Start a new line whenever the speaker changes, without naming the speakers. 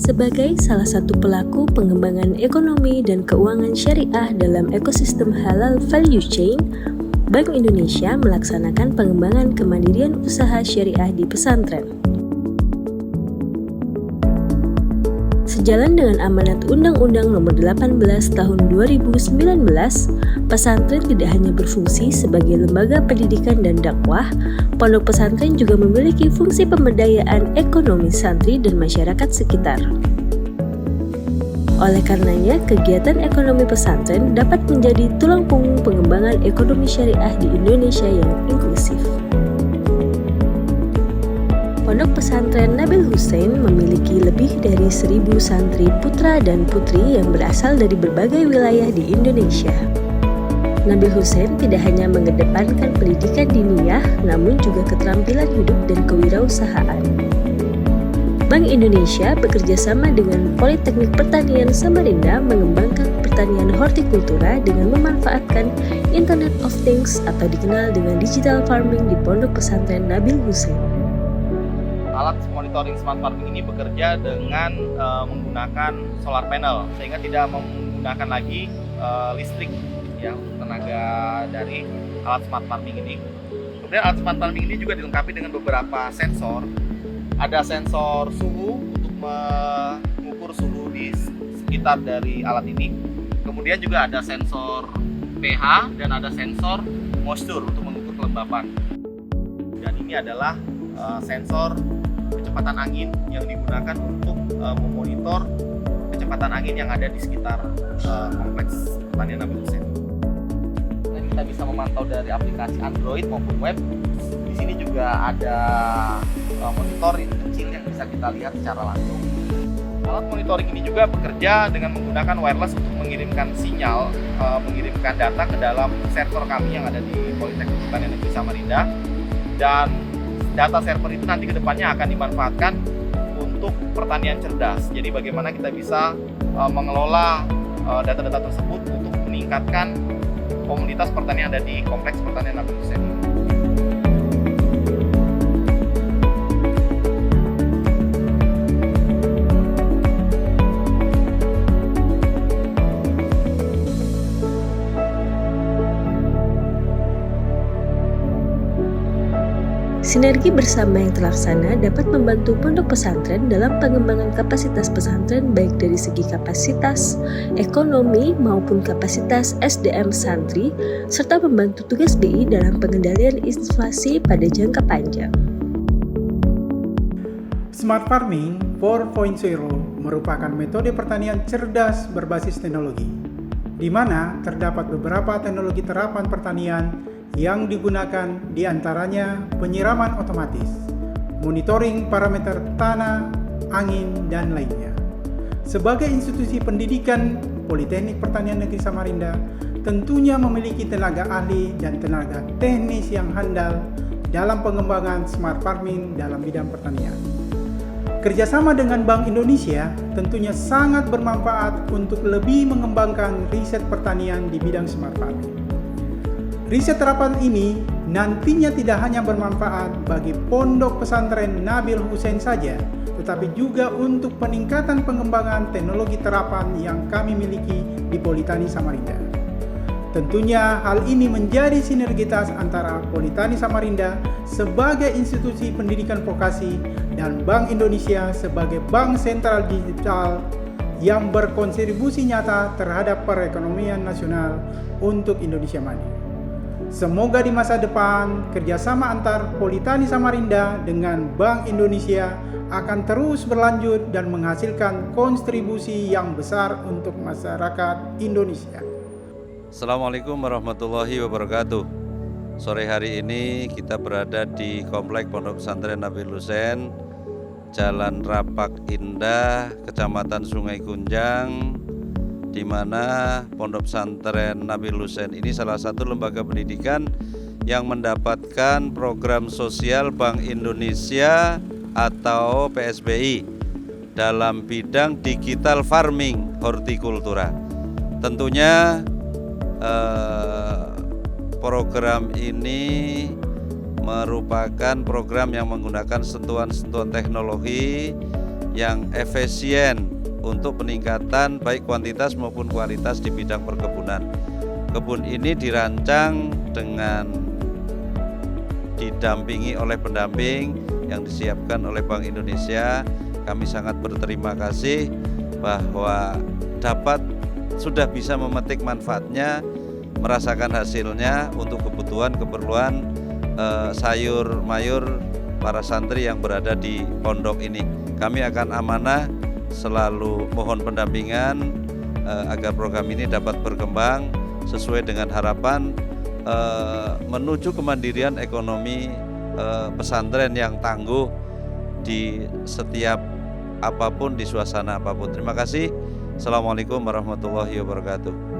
Sebagai salah satu pelaku pengembangan ekonomi dan keuangan syariah dalam ekosistem halal value chain, Bank Indonesia melaksanakan pengembangan kemandirian usaha syariah di pesantren. Sejalan dengan amanat Undang-Undang Nomor 18 Tahun 2019, pesantren tidak hanya berfungsi sebagai lembaga pendidikan dan dakwah, pondok pesantren juga memiliki fungsi pemberdayaan ekonomi santri dan masyarakat sekitar. Oleh karenanya, kegiatan ekonomi pesantren dapat menjadi tulang punggung pengembangan ekonomi syariah di Indonesia yang inklusif. Pondok Pesantren Nabil Hussein memiliki lebih dari 1.000 santri putra dan putri yang berasal dari berbagai wilayah di Indonesia. Nabil Hussein tidak hanya mengedepankan pendidikan diniyah, namun juga keterampilan hidup dan kewirausahaan. Bank Indonesia bekerja sama dengan Politeknik Pertanian Samarinda mengembangkan pertanian hortikultura dengan memanfaatkan Internet of Things atau dikenal dengan digital farming di Pondok Pesantren Nabil Hussein.
Alat monitoring smart farming ini bekerja dengan menggunakan solar panel sehingga tidak menggunakan lagi listrik ya untuk tenaga dari alat smart farming ini. Kemudian alat smart farming ini juga dilengkapi dengan beberapa sensor. Ada sensor suhu untuk mengukur suhu di sekitar dari alat ini. Kemudian juga ada sensor pH dan ada sensor moisture untuk mengukur kelembapan. Dan ini adalah sensor kecepatan angin yang digunakan untuk memonitor kecepatan angin yang ada di sekitar kompleks pertanian Nabil Hussein. Dan kita bisa memantau dari aplikasi Android maupun web. Di sini juga ada monitor yang kecil yang bisa kita lihat secara langsung. Alat monitoring ini juga bekerja dengan menggunakan wireless untuk mengirimkan sinyal, mengirimkan data ke dalam server kami yang ada di Politeknik Pertanian Negeri Samarinda. Dan data server itu nanti ke depannya akan dimanfaatkan untuk pertanian cerdas. Jadi bagaimana kita bisa mengelola data-data tersebut untuk meningkatkan komunitas pertanian yang ada di kompleks pertanian Nabil Hussein.
Sinergi bersama yang terlaksana dapat membantu pondok pesantren dalam pengembangan kapasitas pesantren baik dari segi kapasitas ekonomi maupun kapasitas SDM santri, serta membantu tugas BI dalam pengendalian inflasi pada jangka panjang.
Smart Farming 4.0 merupakan metode pertanian cerdas berbasis teknologi, di mana terdapat beberapa teknologi terapan pertanian yang digunakan diantaranya penyiraman otomatis, monitoring parameter tanah, angin, dan lainnya. Sebagai institusi pendidikan, Politeknik Pertanian Negeri Samarinda tentunya memiliki tenaga ahli dan tenaga teknis yang handal dalam pengembangan smart farming dalam bidang pertanian. Kerjasama dengan Bank Indonesia tentunya sangat bermanfaat untuk lebih mengembangkan riset pertanian di bidang smart farming. Riset terapan ini nantinya tidak hanya bermanfaat bagi Pondok Pesantren Nabil Hussein saja, tetapi juga untuk peningkatan pengembangan teknologi terapan yang kami miliki di Politani Samarinda. Tentunya hal ini menjadi sinergitas antara Politani Samarinda sebagai institusi pendidikan vokasi dan Bank Indonesia sebagai bank sentral digital yang berkontribusi nyata terhadap perekonomian nasional untuk Indonesia maju. Semoga di masa depan kerjasama antar Politani Samarinda dengan Bank Indonesia akan terus berlanjut dan menghasilkan kontribusi yang besar untuk masyarakat Indonesia.
Assalamualaikum warahmatullahi wabarakatuh. Sore hari ini kita berada di Komplek Pondok Pesantren Nabil Hussein, Jalan Rapak Indah, Kecamatan Sungai Kunjang, di mana Pondok Pesantren Nabil Hussein ini salah satu lembaga pendidikan yang mendapatkan program sosial Bank Indonesia atau PSBI dalam bidang digital farming hortikultura. Tentunya program ini merupakan program yang menggunakan sentuhan-sentuhan teknologi yang efisien untuk peningkatan baik kuantitas maupun kualitas di bidang perkebunan. Kebun ini dirancang dengan didampingi oleh pendamping yang disiapkan oleh Bank Indonesia. Kami sangat berterima kasih bahwa sudah bisa memetik manfaatnya, merasakan hasilnya untuk keperluan sayur mayur para santri yang berada di pondok ini. Kami akan amanah selalu mohon pendampingan agar program ini dapat berkembang sesuai dengan harapan menuju kemandirian ekonomi pesantren yang tangguh di setiap apapun, di suasana apapun. Terima kasih. Assalamualaikum warahmatullahi wabarakatuh.